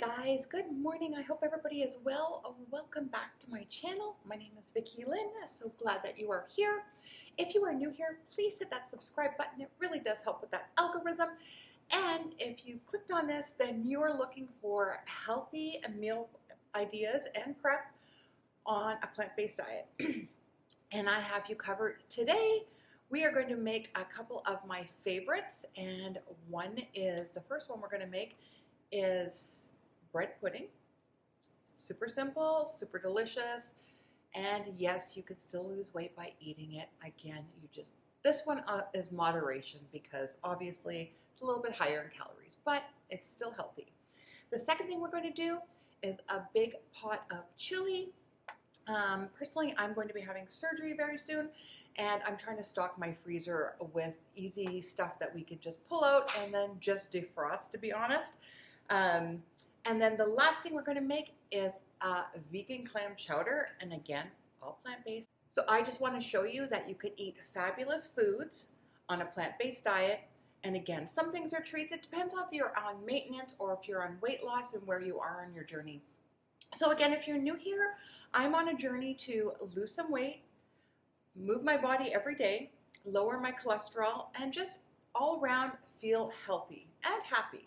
guys, good morning. I hope everybody is well. Welcome back to my channel. My name is Vicki-Lynne. So glad that you are here. If you are new here, please hit that subscribe button. It really does help with that algorithm. And if you've clicked on this, then you are looking for healthy meal ideas and prep on a plant-based diet. And I have you covered today. We are going to make a couple of my favorites, and the first one we're going to make is bread pudding. Super simple, super delicious, and yes, you could still lose weight by eating it. Again, this one is moderation because obviously it's a little bit higher in calories, but it's still healthy. The second thing we're going to do is a big pot of chili. Personally, I'm going to be having surgery very soon, and I'm trying to stock my freezer with easy stuff that we can just pull out and then just defrost, to be honest. And then the last thing we're going to make is a vegan clam chowder, and again, all plant-based. So I just want to show you that you could eat fabulous foods on a plant-based diet. And again, some things are treats. It depends on if you're on maintenance or if you're on weight loss and where you are on your journey. So again, if you're new here, I'm on a journey to lose some weight, move my body every day, lower my cholesterol, and just all around feel healthy and happy.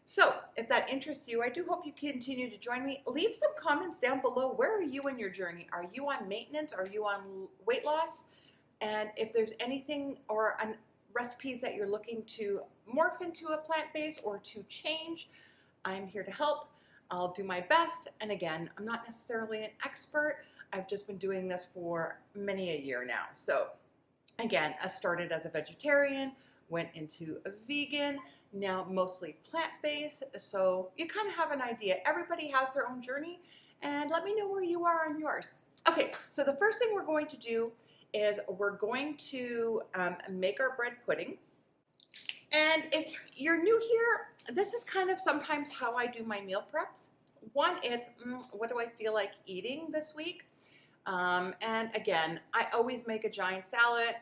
So if that interests you, I do hope you continue to join me. Leave some comments down below. Where are you in your journey? Are you on maintenance? Are you on weight loss? And if there's anything or recipes that you're looking to morph into a plant-based or to change, I'm here to help. I'll do my best. And again, I'm not necessarily an expert. I've just been doing this for many a year now. So again, I started as a vegetarian, went into a vegan, now mostly plant-based. So you kind of have an idea. Everybody has their own journey, and let me know where you are on yours. Okay, so the first thing we're going to do is we're going to make our bread pudding. And if you're new here, this is kind of sometimes how I do my meal preps. One is, what do I feel like eating this week? And again, I always make a giant salad.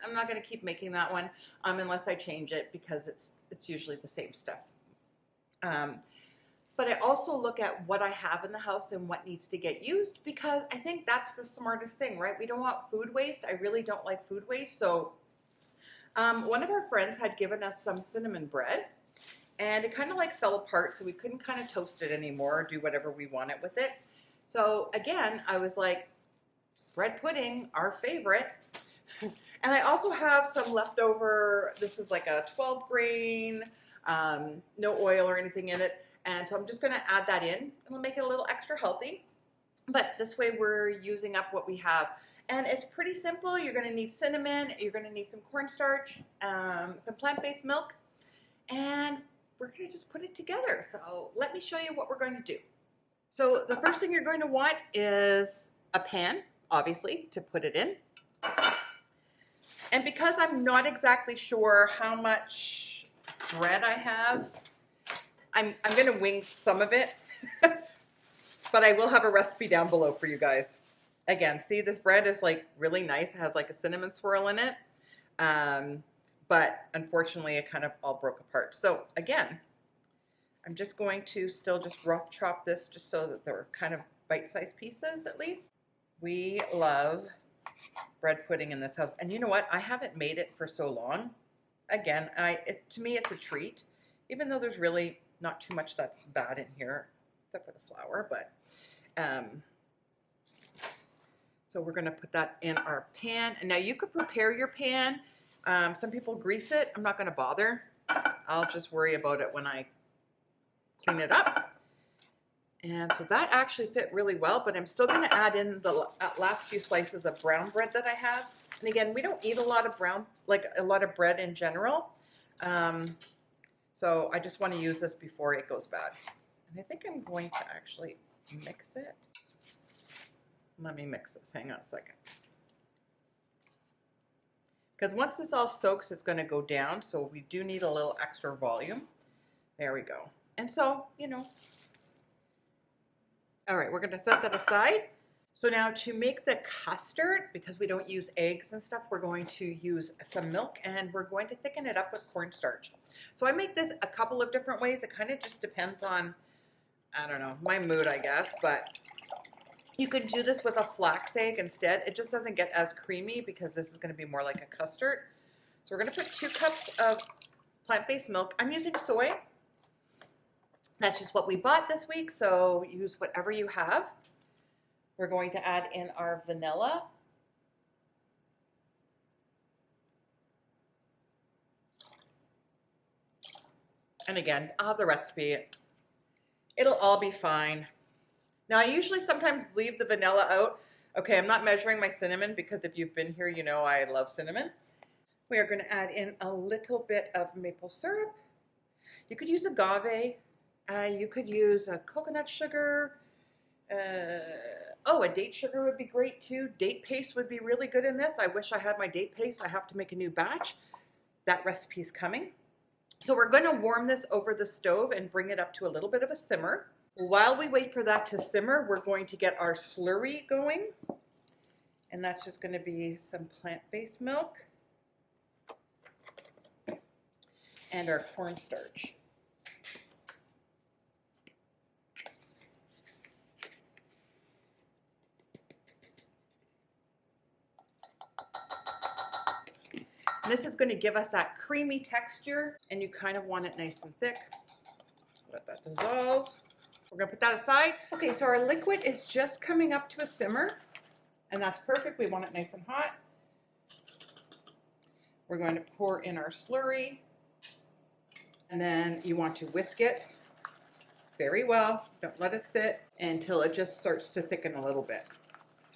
I'm not going to keep making that one unless I change it because it's usually the same stuff. But I also look at what I have in the house and what needs to get used, because I think that's the smartest thing, right? We don't want food waste. I really don't like food waste. So one of our friends had given us some cinnamon bread, and it kind of like fell apart, so we couldn't kind of toast it anymore or do whatever we wanted with it. So again, I was like, bread pudding, our favorite. And I also have some leftover, this is like a 12 grain, no oil or anything in it. And so I'm just gonna add that in, and it'll make it a little extra healthy. But this way we're using up what we have. And it's pretty simple. You're gonna need cinnamon, you're gonna need some cornstarch, some plant-based milk, and we're gonna just put it together. So let me show you what we're going to do. So the first thing you're going to want is a pan, obviously, to put it in. And because I'm not exactly sure how much bread I have, I'm going to wing some of it, but I will have a recipe down below for you guys. Again, see, this bread is like really nice. It has like a cinnamon swirl in it, but unfortunately it kind of all broke apart. So again, I'm just going to still just rough chop this just so that they're kind of bite-sized pieces at least. We love bread pudding in this house, and you know what? I haven't made it for so long. Again, to me it's a treat, even though there's really not too much that's bad in here, except for the flour. But so we're going to put that in our pan. And now you could prepare your pan. Some people grease it. I'm not going to bother. I'll just worry about it when I clean it up. And so that actually fit really well, but I'm still going to add in the last few slices of brown bread that I have. And again, we don't eat a lot of bread in general. So I just want to use this before it goes bad. And I think I'm going to actually mix it. Let me mix this. Hang on a second. Because once this all soaks, it's going to go down. So we do need a little extra volume. There we go. And so, you know. All right, we're going to set that aside. So now to make the custard, because we don't use eggs and stuff, we're going to use some milk and we're going to thicken it up with cornstarch. So I make this a couple of different ways. It kind of just depends on, I don't know, my mood, I guess, but you could do this with a flax egg instead. It just doesn't get as creamy because this is going to be more like a custard. So we're going to put 2 cups of plant-based milk. I'm using soy. That's just what we bought this week, so use whatever you have. We're going to add in our vanilla. And again, I'll have the recipe. It'll all be fine. Now, I usually sometimes leave the vanilla out. Okay, I'm not measuring my cinnamon because if you've been here, you know I love cinnamon. We are going to add in a little bit of maple syrup. You could use agave. You could use a coconut sugar. A date sugar would be great too. Date paste would be really good in this. I wish I had my date paste. I have to make a new batch. That recipe's coming. So we're going to warm this over the stove and bring it up to a little bit of a simmer. While we wait for that to simmer, we're going to get our slurry going. And that's just going to be some plant-based milk and our cornstarch. And this is going to give us that creamy texture, and you kind of want it nice and thick. Let that dissolve. We're going to put that aside. Okay, so our liquid is just coming up to a simmer, and that's perfect. We want it nice and hot. We're going to pour in our slurry, and then you want to whisk it very well. Don't let it sit until it just starts to thicken a little bit.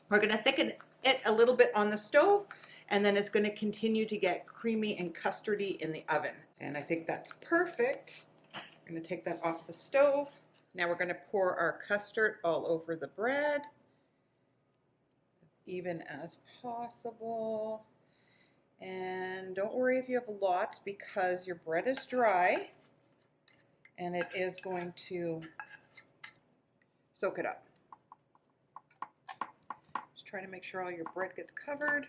We're going to thicken it a little bit on the stove, and then it's going to continue to get creamy and custardy in the oven. And I think that's perfect. I'm going to take that off the stove. Now we're going to pour our custard all over the bread, as even as possible. And don't worry if you have lots because your bread is dry and it is going to soak it up. Just try to make sure all your bread gets covered.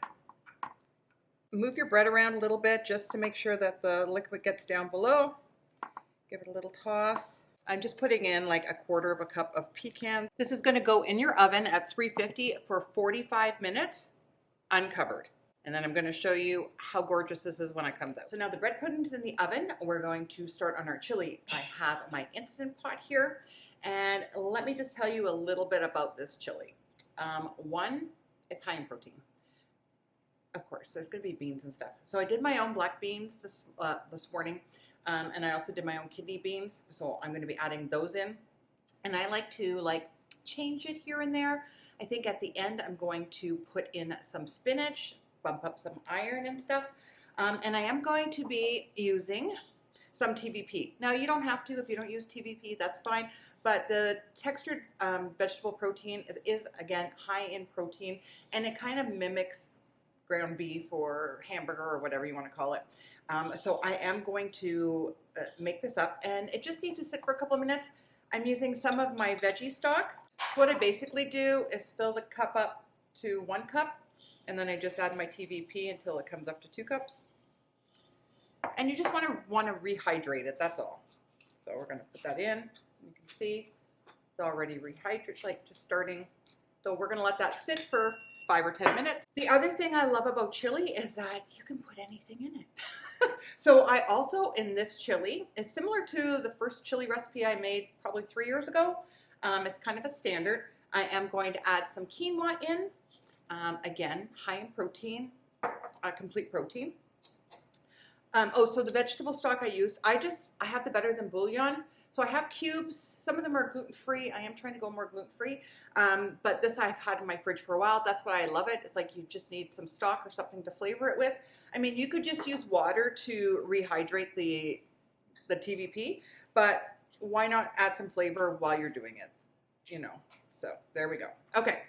Move your bread around a little bit just to make sure that the liquid gets down below. Give it a little toss. I'm just putting in like 1/4 cup of pecans. This is going to go in your oven at 350 for 45 minutes uncovered. And then I'm going to show you how gorgeous this is when it comes out. So now the bread pudding's in the oven. We're going to start on our chili. I have my Instant Pot here. And let me just tell you a little bit about this chili. One, it's high in protein. Of course, there's going to be beans and stuff. So I did my own black beans this morning, and I also did my own kidney beans. So I'm going to be adding those in, and I like to change it here and there. I think at the end I'm going to put in some spinach, bump up some iron and stuff, and I am going to be using some TVP. Now you don't have to if you don't use TVP, that's fine. But the textured vegetable protein is again high in protein, and it kind of mimics ground beef or hamburger or whatever you want to call it. So I am going to make this up, and it just needs to sit for a couple of minutes. I'm using some of my veggie stock. So what I basically do is fill the cup up to 1 cup, and then I just add my TVP until it comes up to 2 cups. And you just want to rehydrate it, that's all. So we're going to put that in. You can see it's already rehydrated, like just starting. So we're going to let that sit for 5 or 10 minutes. The other thing I love about chili is that you can put anything in it. So I also, in this chili, it's similar to the first chili recipe I made probably 3 years ago. It's kind of a standard. I am going to add some quinoa in. Again, high in protein, complete protein. So the vegetable stock I used, I have the Better Than Bouillon. So I have cubes. Some of them are gluten-free. I am trying to go more gluten-free. But this I've had in my fridge for a while. That's why I love it. It's like you just need some stock or something to flavor it with. I mean, you could just use water to rehydrate the TVP, but why not add some flavor while you're doing it? You know, so there we go. Okay,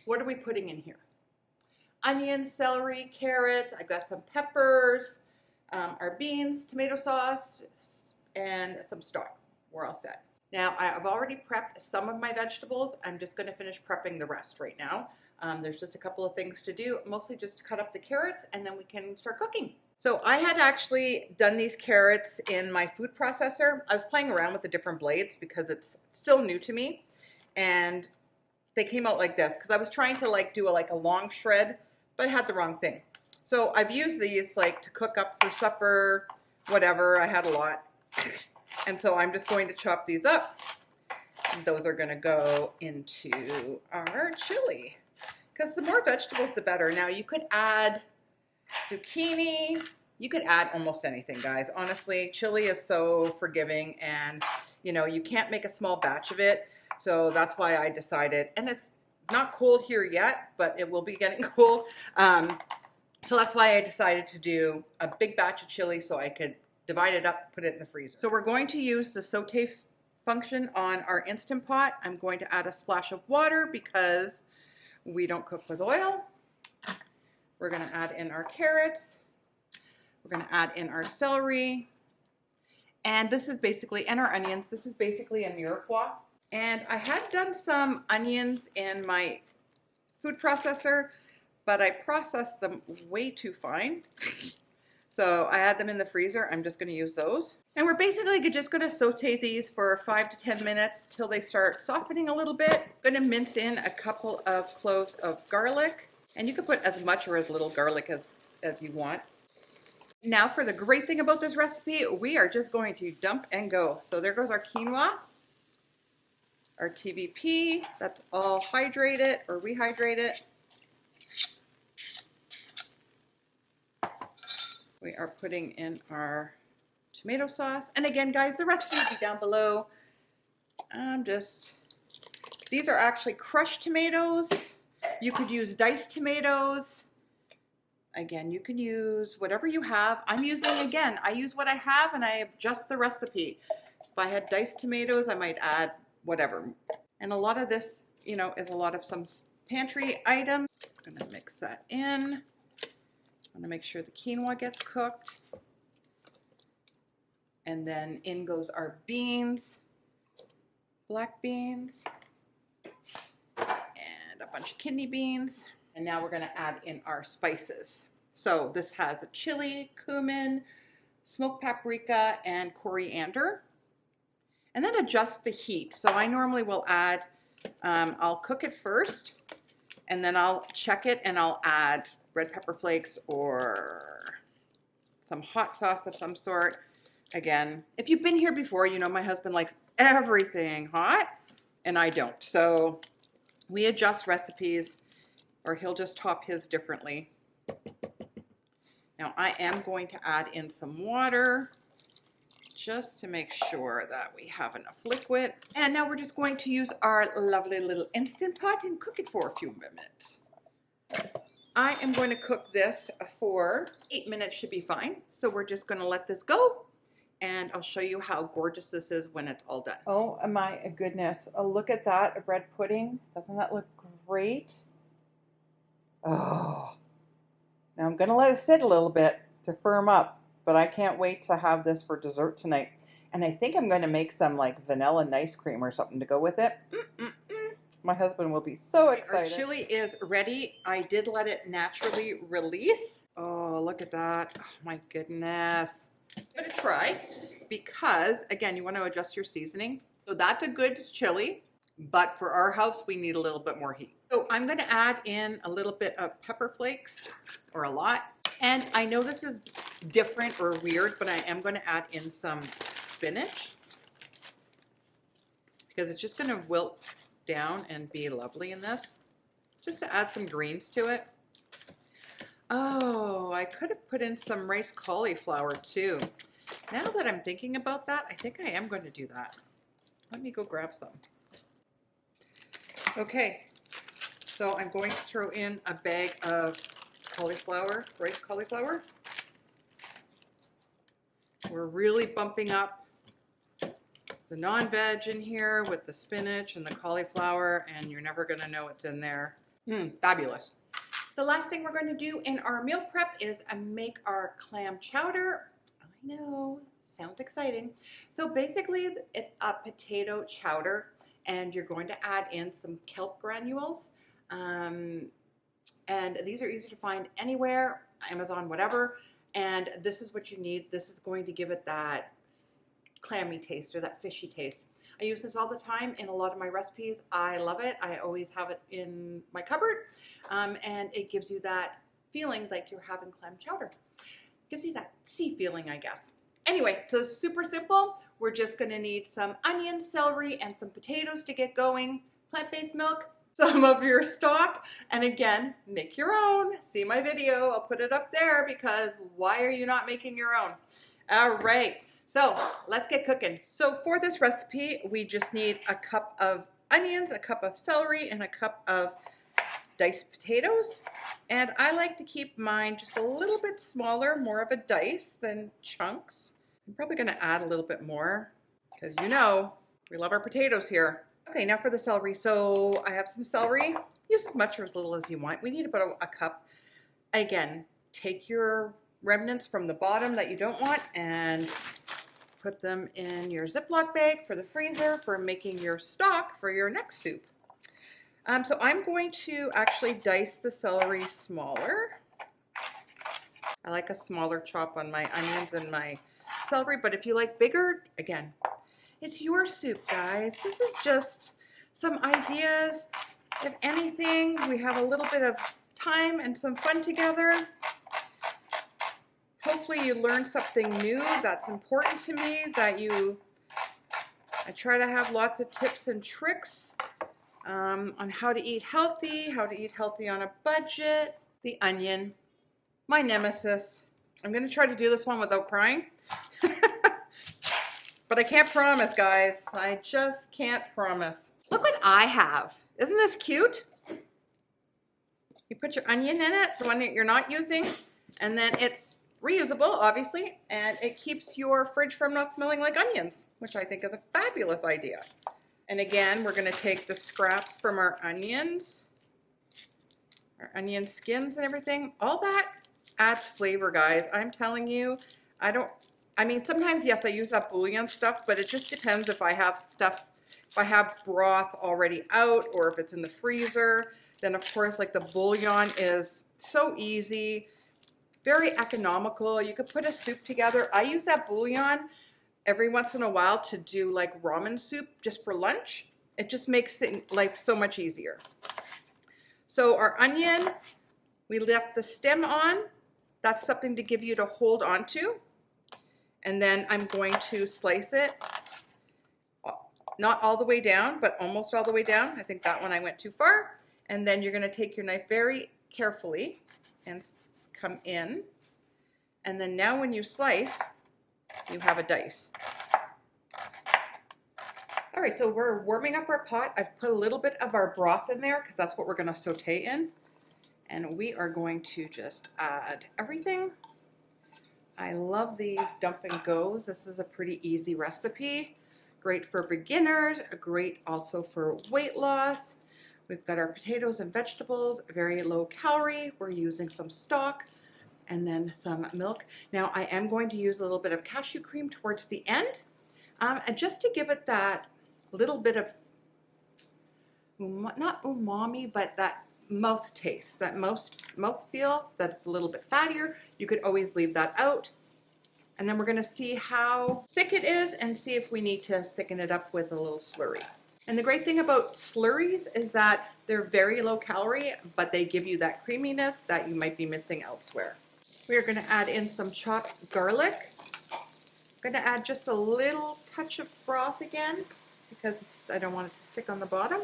what are we putting in here? Onions, celery, carrots. I've got some peppers, our beans, tomato sauce, and some stock. We're all set. Now I've already prepped some of my vegetables. I'm just going to finish prepping the rest right now. There's just a couple of things to do, mostly just to cut up the carrots and then we can start cooking. So I had actually done these carrots in my food processor. I was playing around with the different blades because it's still new to me. And they came out like this because I was trying to like do a long shred, but I had the wrong thing. So I've used these like to cook up for supper, whatever. I had a lot. And so I'm just going to chop these up. Those are going to go into our chili. Because the more vegetables, the better. Now you could add zucchini. You could add almost anything, guys. Honestly, chili is so forgiving and, you know, you can't make a small batch of it. So that's why I decided, and it's not cold here yet, but it will be getting cold. So that's why I decided to do a big batch of chili so I could divide it up, put it in the freezer. So we're going to use the saute function on our Instant Pot. I'm going to add a splash of water because we don't cook with oil. We're going to add in our carrots. We're going to add in our celery. And this is basically, and our onions. This is basically a mirepoix. And I had done some onions in my food processor, but I processed them way too fine. So I had them in the freezer. I'm just going to use those. And we're basically just going to saute these for 5 to 10 minutes till they start softening a little bit. I'm going to mince in a couple of cloves of garlic. And you can put as much or as little garlic as you want. Now for the great thing about this recipe, we are just going to dump and go. So there goes our quinoa, our TVP. That's all hydrated or rehydrated. We are putting in our tomato sauce. And again, guys, the recipe will be down below. These are actually crushed tomatoes. You could use diced tomatoes. Again, you can use whatever you have. I use what I have and I adjust the recipe. If I had diced tomatoes, I might add whatever. And a lot of this, you know, is a lot of some pantry item. I'm gonna mix that in. I'm gonna make sure the quinoa gets cooked. And then in goes our beans, black beans, and a bunch of kidney beans. And now we're gonna add in our spices. So this has a chili, cumin, smoked paprika, and coriander. And then adjust the heat. So I normally will add, I'll cook it first, and then I'll check it and I'll add red pepper flakes or some hot sauce of some sort. Again, if you've been here before, you know my husband likes everything hot, and I don't. So we adjust recipes, or he'll just top his differently. Now I am going to add in some water just to make sure that we have enough liquid. And now we're just going to use our lovely little Instant Pot and cook it for a few minutes. I am going to cook this for 8 minutes, should be fine. So we're just going to let this go, and I'll show you how gorgeous this is when it's all done. Oh my goodness. Oh, look at that, a bread pudding. Doesn't that look great? Oh. Now I'm going to let it sit a little bit to firm up, but I can't wait to have this for dessert tonight. And I think I'm going to make some like vanilla ice cream or something to go with it. My husband will be so excited. Our chili is ready. I did let it naturally release. Oh, look at that. Oh my goodness. Give it a try because, again, you want to adjust your seasoning. So that's a good chili, but for our house, we need a little bit more heat. So I'm going to add in a little bit of pepper flakes, or a lot. And I know this is different or weird, but I am going to add in some spinach because it's just going to wilt down and be lovely in this, just to add some greens to it. Oh, I could have put in some rice cauliflower too. Now that I'm thinking about that, I think I am going to do that. Let me go grab some. Okay, so I'm going to throw in a bag of cauliflower, rice cauliflower. We're really bumping up the non-veg in here with the spinach and the cauliflower, and you're never going to know what's in there. Fabulous. The last thing we're going to do in our meal prep is make our clam chowder. I know, sounds That's exciting. So basically it's a potato chowder, and you're going to add in some kelp granules. And these are easy to find anywhere, Amazon, whatever. And this is what you need. This is going to give it that clammy taste or that fishy taste. I use this all the time in a lot of my recipes. I love it. I always have it in my cupboard. And it gives you that feeling like you're having clam chowder. Gives you that sea feeling, I guess. Anyway, so super simple. We're just gonna need some onions, celery, and some potatoes to get going. Plant-based milk, some of your stock, and again, make your own. See my video, I'll put it up there because why are you not making your own? All right, so let's get cooking. So for this recipe, we just need a cup of onions, a cup of celery, and a cup of diced potatoes. And I like to keep mine just a little bit smaller, more of a dice than chunks. I'm probably gonna add a little bit more because you know, we love our potatoes here. Okay, now for the celery. So I have some celery. Use as much or as little as you want. We need about a cup. Again, take your remnants from the bottom that you don't want and put them in your Ziploc bag for the freezer for making your stock for your next soup. So I'm going to actually dice the celery smaller. I like a smaller chop on my onions and my celery, but if you like bigger, again, it's your soup, guys. This is just some ideas. If anything, we have a little bit of time and some fun together. Hopefully you learned something new that's important to me, that I try to have lots of tips and tricks on how to eat healthy on a budget. The onion, my nemesis. I'm gonna try to do this one without crying. But I can't promise, guys. I just can't promise. Look what I have. Isn't this cute? You put your onion in it, the one that you're not using, and then it's reusable, obviously, and it keeps your fridge from not smelling like onions, which I think is a fabulous idea. And again, we're gonna take the scraps from our onions, our onion skins and everything. All that adds flavor, guys. I'm telling you, I mean, sometimes, yes, I use up bouillon stuff, but it just depends if I have stuff, if I have broth already out or if it's in the freezer. Then, of course, like the bouillon is so easy, very economical. You could put a soup together. I use that bouillon every once in a while to do like ramen soup just for lunch. It just makes life so much easier. So our onion, we left the stem on. That's something to give you to hold on to. And then I'm going to slice it, not all the way down, but almost all the way down. I think that one I went too far. And then you're gonna take your knife very carefully and come in. And then now when you slice, you have a dice. All right, so we're warming up our pot. I've put a little bit of our broth in there because that's what we're gonna saute in. And we are going to just add everything. I love these dump and goes. This is a pretty easy recipe. Great for beginners, great also for weight loss. We've got our potatoes and vegetables, very low calorie. We're using some stock and then some milk. Now I am going to use a little bit of cashew cream towards the end, and just to give it that little bit of, not umami, but that mouth taste, that mouth feel that's a little bit fattier. You could always leave that out. And then we're gonna see how thick it is and see if we need to thicken it up with a little slurry. And the great thing about slurries is that they're very low calorie, but they give you that creaminess that you might be missing elsewhere. We are gonna add in some chopped garlic. I'm gonna add just a little touch of broth again because I don't want it to stick on the bottom.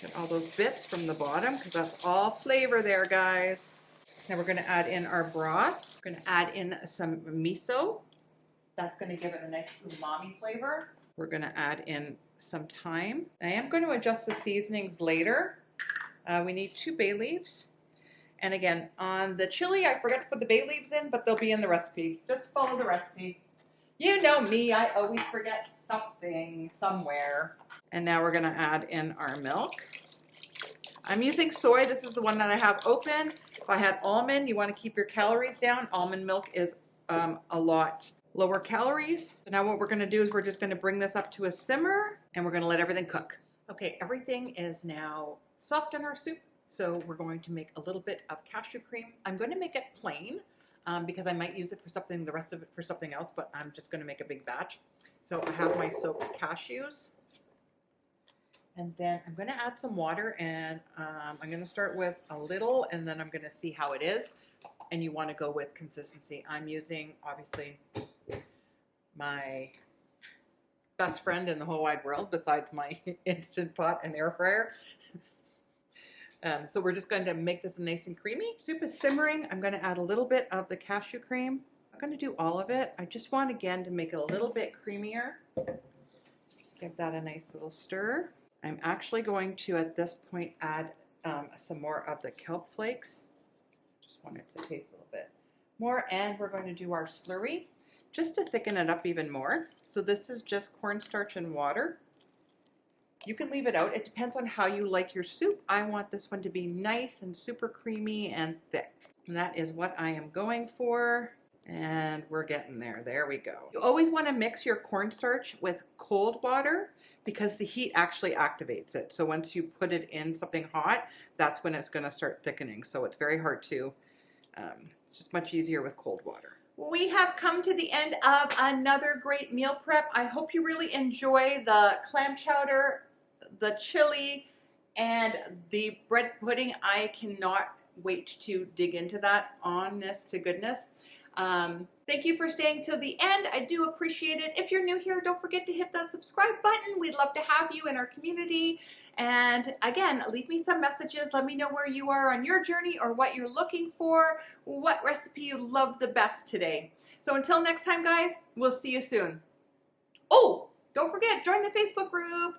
Get all those bits from the bottom because that's all flavor there, guys. Now we're gonna add in our broth. We're gonna add in some miso. That's gonna give it a nice umami flavor. We're gonna add in some thyme. I am going to adjust the seasonings later. We need 2 bay leaves. And again, on the chili, I forgot to put the bay leaves in, but they'll be in the recipe. Just follow the recipe. You know me, I always forget something somewhere. And now we're gonna add in our milk. I'm using soy. This is the one that I have open. If I had almond, you wanna keep your calories down. Almond milk is a lot lower calories. So now what we're gonna do is we're just gonna bring this up to a simmer and we're gonna let everything cook. Okay, everything is now soft in our soup. So we're going to make a little bit of cashew cream. I'm going to make it plain because I might use it for something, the rest of it for something else, but I'm just going to make a big batch. So I have my soaked cashews. And then I'm going to add some water, and I'm going to start with a little, and then I'm going to see how it is. And you want to go with consistency. I'm using, obviously, my best friend in the whole wide world besides my Instant Pot and air fryer. So we're just going to make this nice and creamy. Soup is simmering. I'm going to add a little bit of the cashew cream. I'm going to do all of it. I just want, again, to make it a little bit creamier. Give that a nice little stir. I'm actually going to, at this point, add some more of the kelp flakes. Just want it to taste a little bit more. And we're going to do our slurry just to thicken it up even more. So this is just cornstarch and water. You can leave it out. It depends on how you like your soup. I want this one to be nice and super creamy and thick. And that is what I am going for. And we're getting there. There we go. You always want to mix your cornstarch with cold water because the heat actually activates it. So once you put it in something hot, that's when it's going to start thickening. So it's very hard to, it's just much easier with cold water. We have come to the end of another great meal prep. I hope you really enjoy the clam chowder, the chili, and the bread pudding. I cannot wait to dig into that, honest to goodness. Thank you for staying till the end. I do appreciate it. If you're new here, don't forget to hit that subscribe button. We'd love to have you in our community. And again, leave me some messages. Let me know where you are on your journey or what you're looking for, what recipe you love the best today. So until next time, guys, we'll see you soon. Oh, don't forget, join the Facebook group.